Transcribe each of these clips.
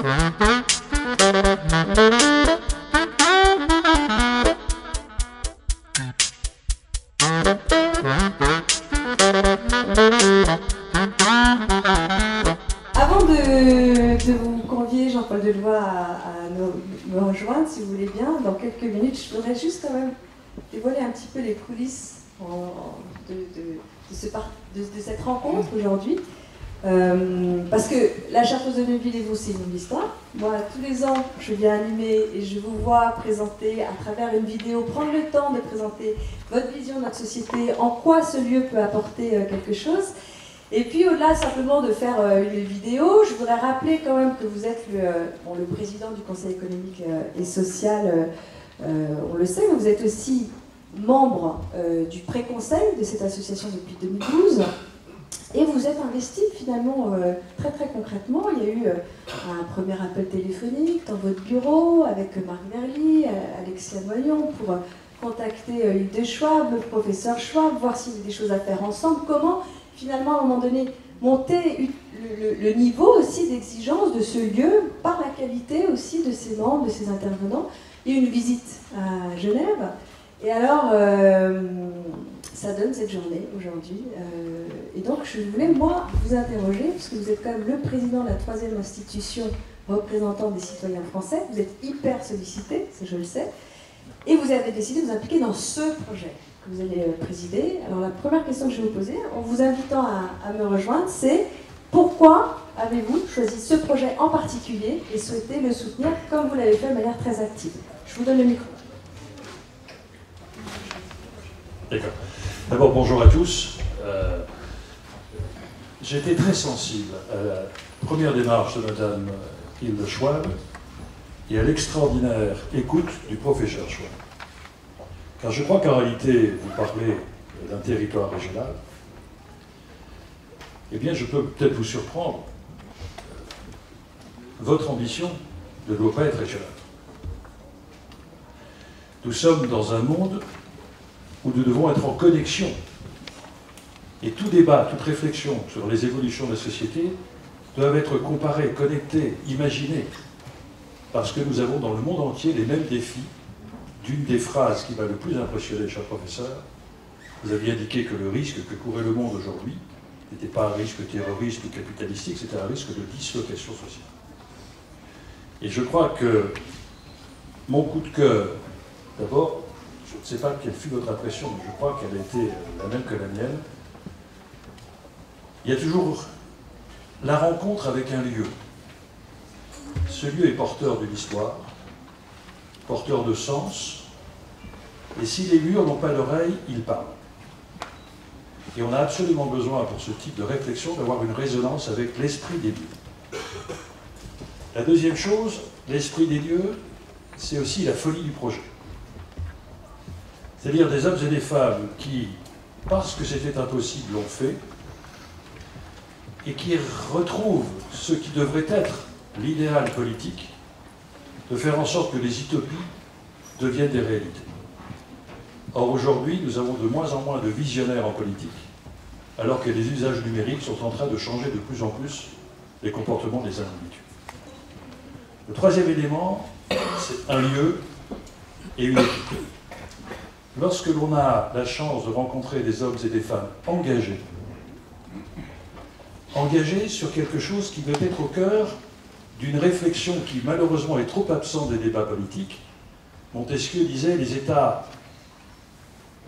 Avant de vous convier, Jean-Paul Delevoye, à me rejoindre, si vous voulez bien, dans quelques minutes, je voudrais juste quand même dévoiler un petit peu les coulisses de cette rencontre aujourd'hui. Parce que la Chartreuse de Neuville et vous, c'est une longue histoire. Moi, tous les ans, je viens animer et je vous vois présenter à travers une vidéo, prendre le temps de présenter votre vision de notre société, en quoi ce lieu peut apporter quelque chose. Et puis, au-delà simplement de faire une vidéo, je voudrais rappeler quand même que vous êtes le président du Conseil économique et social, on le sait, mais vous êtes aussi membre du pré-conseil de cette association depuis 2012. Et vous êtes investi finalement très très concrètement. Il y a eu un premier appel téléphonique dans votre bureau avec Marc Verly, Alexia Noyon pour contacter Hilde Schwab, le professeur Schwab, voir s'il y a des choses à faire ensemble. Comment finalement à un moment donné monter le niveau aussi d'exigence de ce lieu par la qualité aussi de ses membres, de ses intervenants. Il y a eu une visite à Genève. Et alors, ça donne cette journée aujourd'hui. Et donc, je voulais, moi, vous interroger, parce que vous êtes quand même le président de la 3e institution représentant des citoyens français. Vous êtes hyper sollicité, ça je le sais. Et vous avez décidé de vous impliquer dans ce projet que vous allez présider. Alors, la première question que je vais vous poser, en vous invitant à me rejoindre, c'est pourquoi avez-vous choisi ce projet en particulier et souhaité le soutenir comme vous l'avez fait de manière très active? Je vous donne le micro. D'accord. D'abord, bonjour à tous. J'ai été très sensible à la première démarche de Madame Hilde Schwab et à l'extraordinaire écoute du professeur Schwab. Car je crois qu'en réalité, vous parlez d'un territoire régional. Eh bien, je peux peut-être vous surprendre. Votre ambition ne doit pas être régionale. Nous sommes dans un monde où nous devons être en connexion. Et tout débat, toute réflexion sur les évolutions de la société doivent être comparés, connectés, imaginés. Parce que nous avons dans le monde entier les mêmes défis. D'une des phrases qui m'a le plus impressionné, cher professeur, vous aviez indiqué que le risque que courait le monde aujourd'hui n'était pas un risque terroriste ou capitalistique, c'était un risque de dislocation sociale. Et je crois que mon coup de cœur, d'abord, je ne sais pas quelle fut votre impression, mais je crois qu'elle a été la même que la mienne. Il y a toujours la rencontre avec un lieu. Ce lieu est porteur d'une histoire, porteur de sens, et si les murs n'ont pas d'oreille, ils parlent. Et on a absolument besoin, pour ce type de réflexion, d'avoir une résonance avec l'esprit des lieux. La deuxième chose, l'esprit des lieux, c'est aussi la folie du projet. C'est-à-dire des hommes et des femmes qui, parce que c'était impossible, l'ont fait, et qui retrouvent ce qui devrait être l'idéal politique, de faire en sorte que les utopies deviennent des réalités. Or, aujourd'hui, nous avons de moins en moins de visionnaires en politique, alors que les usages numériques sont en train de changer de plus en plus les comportements des individus. Le troisième élément, c'est un lieu et une équipe. Lorsque l'on a la chance de rencontrer des hommes et des femmes engagés sur quelque chose qui doit être au cœur d'une réflexion qui malheureusement est trop absente des débats politiques, Montesquieu disait « les États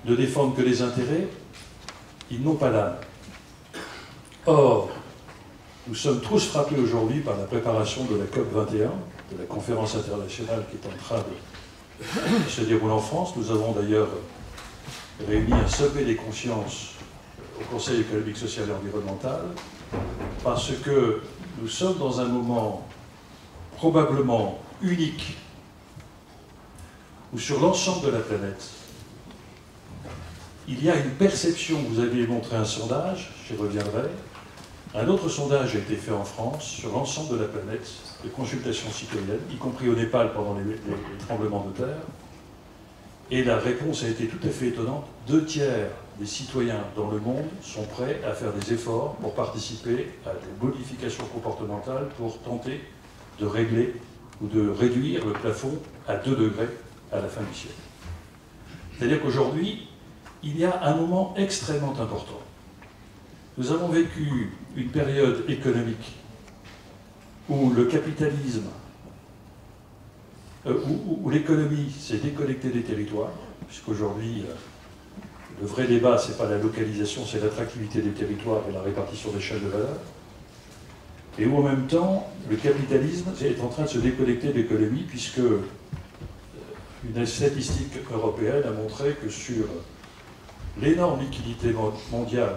ne défendent que les intérêts, ils n'ont pas l'âme ». Or, nous sommes tous frappés aujourd'hui par la préparation de la COP21, de la conférence internationale qui est en train de se dérouler en France. Nous avons d'ailleurs réuni un sommet des consciences au Conseil économique, social et environnemental, parce que nous sommes dans un moment probablement unique où sur l'ensemble de la planète, il y a une perception, vous aviez montré un sondage, j'y reviendrai, un autre sondage a été fait en France sur l'ensemble de la planète, de consultations citoyennes, y compris au Népal pendant les tremblements de terre, et la réponse a été tout à fait étonnante. 2/3 des citoyens dans le monde sont prêts à faire des efforts pour participer à des modifications comportementales pour tenter de régler ou de réduire le plafond à 2 degrés à la fin du siècle. C'est-à-dire qu'aujourd'hui, il y a un moment extrêmement important. Nous avons vécu une période économique où le capitalisme, où l'économie s'est déconnectée des territoires, puisqu'aujourd'hui, le vrai débat, ce n'est pas la localisation, c'est l'attractivité des territoires et la répartition des chaînes de valeur. Et où en même temps, le capitalisme est en train de se déconnecter de l'économie, puisque une statistique européenne a montré que sur l'énorme liquidité mondiale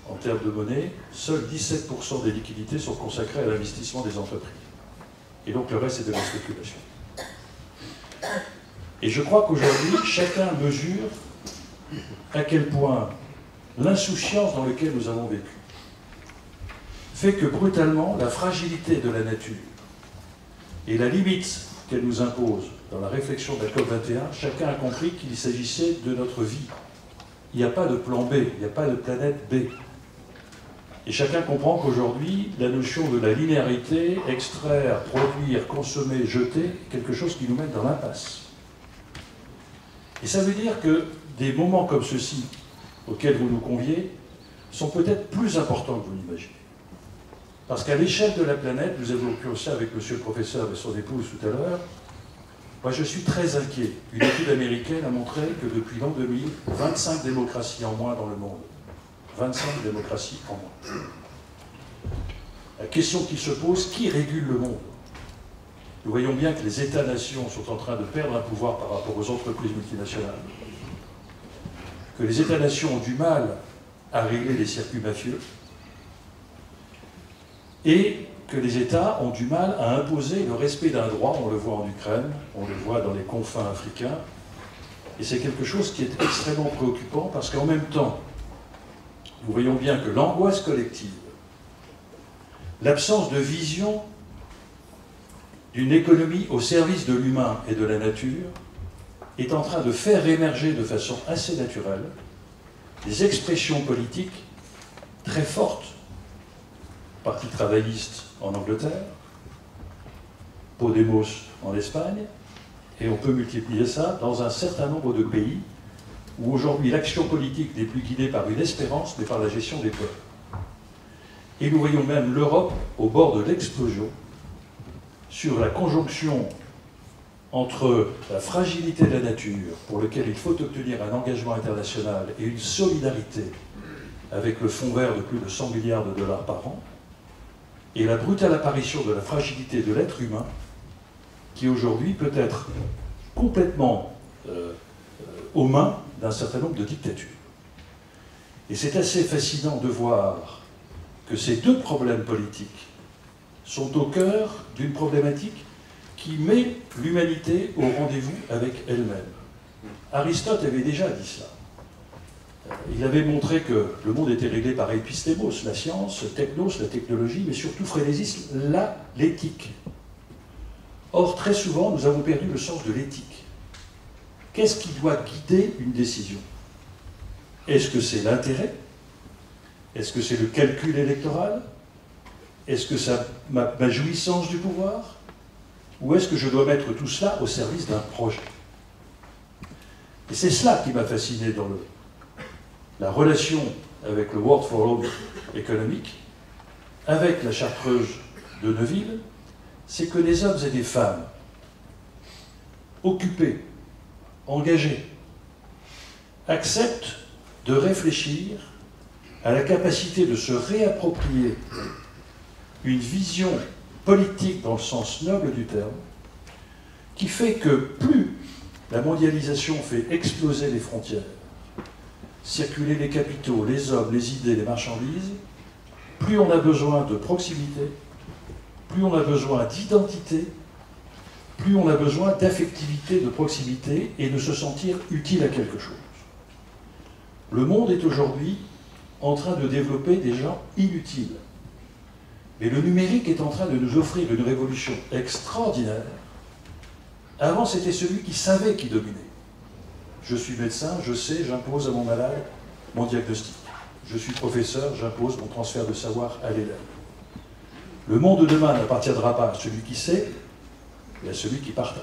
en termes de monnaie, seuls 17% des liquidités sont consacrées à l'investissement des entreprises. Et donc le reste, c'est de la spéculation. Et je crois qu'aujourd'hui, chacun mesure à quel point l'insouciance dans laquelle nous avons vécu fait que brutalement, la fragilité de la nature et la limite qu'elle nous impose dans la réflexion de la COP21, chacun a compris qu'il s'agissait de notre vie. Il n'y a pas de plan B, il n'y a pas de planète B. Et chacun comprend qu'aujourd'hui, la notion de la linéarité, extraire, produire, consommer, jeter, est quelque chose qui nous mène dans l'impasse. Et ça veut dire que des moments comme ceux-ci, auxquels vous nous conviez, sont peut-être plus importants que vous l'imaginez. Parce qu'à l'échelle de la planète, nous avons vu ça avec monsieur le professeur et son épouse tout à l'heure, moi je suis très inquiet. Une étude américaine a montré que depuis l'an 2000, 25 démocraties en moins dans le monde. 25 démocraties en moins. La question qui se pose, qui régule le monde? Nous voyons bien que les États-nations sont en train de perdre un pouvoir par rapport aux entreprises multinationales, que les États-nations ont du mal à régler les circuits mafieux, et que les États ont du mal à imposer le respect d'un droit. On le voit en Ukraine, on le voit dans les confins africains, et c'est quelque chose qui est extrêmement préoccupant, parce qu'en même temps, nous voyons bien que l'angoisse collective, l'absence de vision d'une économie au service de l'humain et de la nature est en train de faire émerger de façon assez naturelle des expressions politiques très fortes. Parti travailliste en Angleterre, Podemos en Espagne, et on peut multiplier ça dans un certain nombre de pays où aujourd'hui l'action politique n'est plus guidée par une espérance, mais par la gestion des peuples. Et nous voyons même l'Europe au bord de l'explosion sur la conjonction entre la fragilité de la nature, pour laquelle il faut obtenir un engagement international et une solidarité avec le fonds vert de plus de 100 milliards de dollars par an, et la brutale apparition de la fragilité de l'être humain, qui aujourd'hui peut être complètement aux mains d'un certain nombre de dictatures. Et c'est assez fascinant de voir que ces deux problèmes politiques sont au cœur d'une problématique qui met l'humanité au rendez-vous avec elle-même. Aristote avait déjà dit cela. Il avait montré que le monde était réglé par épistémos, la science, technos, la technologie, mais surtout frénésis, l'éthique. Or, très souvent, nous avons perdu le sens de l'éthique. Qu'est-ce qui doit guider une décision? Est-ce que c'est l'intérêt? Est-ce que c'est le calcul électoral? Est-ce que c'est ma jouissance du pouvoir? Ou est-ce que je dois mettre tout cela au service d'un projet? Et c'est cela qui m'a fasciné dans la relation avec le World Forum économique, avec la Chartreuse de Neuville, c'est que des hommes et des femmes occupés, engagés, acceptent de réfléchir à la capacité de se réapproprier une vision politique dans le sens noble du terme, qui fait que plus la mondialisation fait exploser les frontières, circuler les capitaux, les hommes, les idées, les marchandises, plus on a besoin de proximité, plus on a besoin d'identité, plus on a besoin d'affectivité, de proximité et de se sentir utile à quelque chose. Le monde est aujourd'hui en train de développer des gens inutiles. Mais le numérique est en train de nous offrir une révolution extraordinaire. Avant, c'était celui qui savait qui dominait. Je suis médecin, je sais, j'impose à mon malade mon diagnostic. Je suis professeur, j'impose mon transfert de savoir à l'élève. Le monde de demain n'appartiendra pas à celui qui sait, mais à celui qui partage.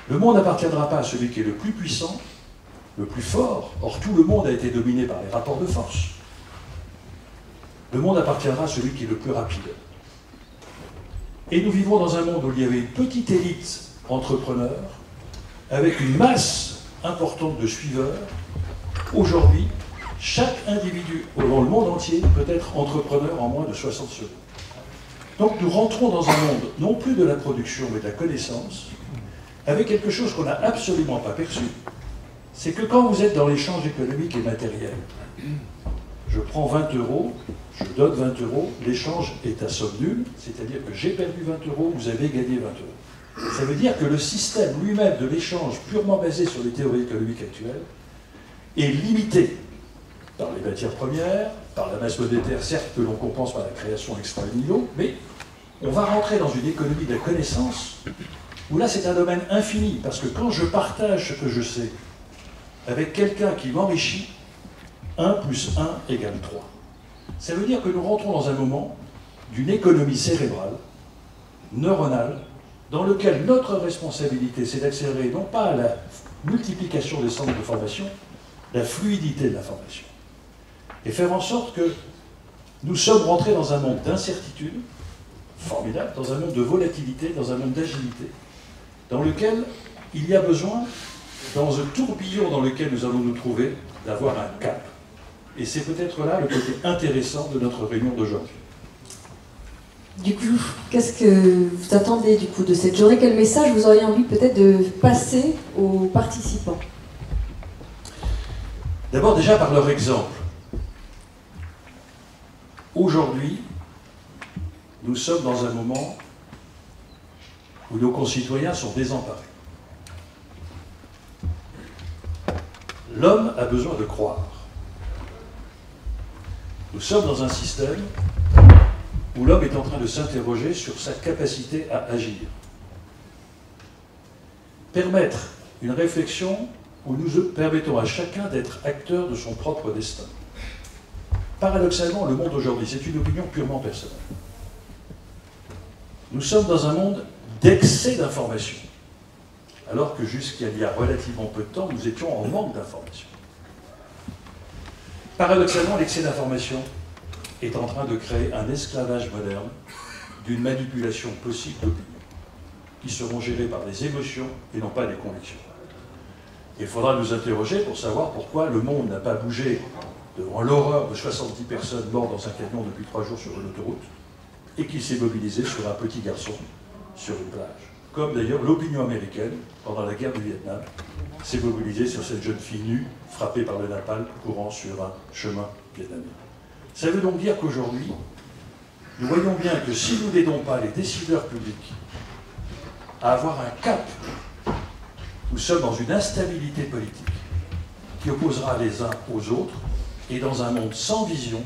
Le monde n'appartiendra pas à celui qui est le plus puissant, le plus fort. Or, tout le monde a été dominé par les rapports de force. Le monde appartiendra à celui qui est le plus rapide. Et nous vivons dans un monde où il y avait une petite élite entrepreneur, avec une masse importante de suiveurs. Aujourd'hui, chaque individu dans le monde entier peut être entrepreneur en moins de 60 secondes. Donc nous rentrons dans un monde, non plus de la production, mais de la connaissance, avec quelque chose qu'on n'a absolument pas perçu. C'est que quand vous êtes dans l'échange économique et matériel, je prends 20 €, je donne 20 €, l'échange est à somme nulle, c'est-à-dire que j'ai perdu 20 €, vous avez gagné 20 €. Ça veut dire que le système lui-même de l'échange purement basé sur les théories économiques actuelles est limité par les matières premières, par la masse monétaire, certes, que l'on compense par la création extra nihilo, mais on va rentrer dans une économie de la connaissance, où là c'est un domaine infini, parce que quand je partage ce que je sais avec quelqu'un qui m'enrichit, 1 + 1 = 3. Ça veut dire que nous rentrons dans un moment d'une économie cérébrale, neuronale, dans lequel notre responsabilité, c'est d'accélérer non pas la multiplication des centres de formation, la fluidité de l'information. Et faire en sorte que nous sommes rentrés dans un monde d'incertitude, formidable, dans un monde de volatilité, dans un monde d'agilité, dans lequel il y a besoin, dans un tourbillon dans lequel nous allons nous trouver, d'avoir un cap. Et c'est peut-être là le côté intéressant de notre réunion d'aujourd'hui. Du coup, qu'est-ce que vous attendez du coup de cette journée? Quel message vous auriez envie peut-être de passer aux participants? D'abord déjà par leur exemple. Aujourd'hui, nous sommes dans un moment où nos concitoyens sont désemparés. L'homme a besoin de croire. Nous sommes dans un système où l'homme est en train de s'interroger sur sa capacité à agir. Permettre une réflexion où nous permettons à chacun d'être acteur de son propre destin. Paradoxalement, le monde aujourd'hui, c'est une opinion purement personnelle. Nous sommes dans un monde d'excès d'informations, alors que jusqu'à il y a relativement peu de temps, nous étions en manque d'informations. Paradoxalement, l'excès d'informations est en train de créer un esclavage moderne d'une manipulation possible d'opinions, qui seront gérées par des émotions et non pas des convictions. Il faudra nous interroger pour savoir pourquoi le monde n'a pas bougé devant l'horreur de 70 personnes mortes dans un camion depuis 3 jours sur une autoroute, et qu'il s'est mobilisé sur un petit garçon sur une plage. Comme d'ailleurs l'opinion américaine, pendant la guerre du Vietnam, s'est mobilisée sur cette jeune fille nue, frappée par le napalm, courant sur un chemin vietnamien. Ça veut donc dire qu'aujourd'hui, nous voyons bien que si nous n'aidons pas les décideurs publics à avoir un cap, nous sommes dans une instabilité politique qui opposera les uns aux autres, et dans un monde sans vision,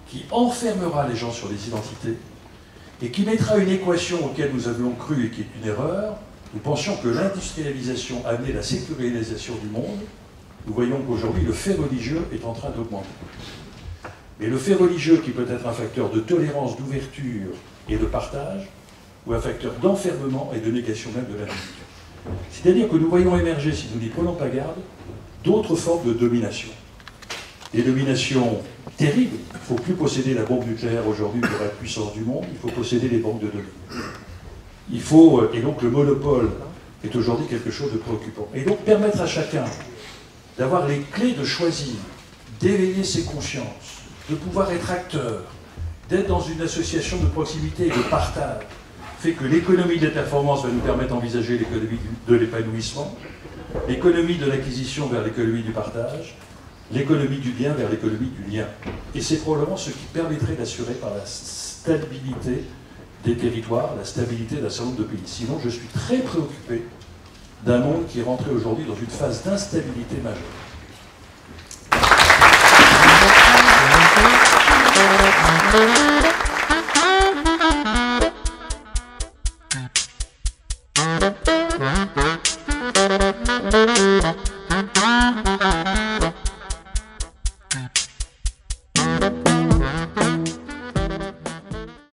qui enfermera les gens sur des identités, et qui mettra une équation auquel nous avions cru et qui est une erreur. Nous pensions que l'industrialisation amenait la sécularisation du monde. Nous voyons qu'aujourd'hui, le fait religieux est en train d'augmenter. Mais le fait religieux, qui peut être un facteur de tolérance, d'ouverture et de partage, ou un facteur d'enfermement et de négation même de l'individu. C'est-à-dire que nous voyons émerger, si nous n'y prenons pas garde, d'autres formes de domination. Des dominations terribles. Il ne faut plus posséder la bombe nucléaire aujourd'hui pour la puissance du monde, il faut posséder les banques de données. Il faut, et donc le monopole est aujourd'hui quelque chose de préoccupant. Et donc permettre à chacun d'avoir les clés de choisir, d'éveiller ses consciences, de pouvoir être acteur, d'être dans une association de proximité et de partage, fait que l'économie de la performance va nous permettre d'envisager l'économie de l'épanouissement, l'économie de l'acquisition vers l'économie du partage, l'économie du bien vers l'économie du lien. Et c'est probablement ce qui permettrait d'assurer par la stabilité des territoires, la stabilité d'un certain nombre de pays. Sinon, je suis très préoccupé d'un monde qui est rentré aujourd'hui dans une phase d'instabilité majeure.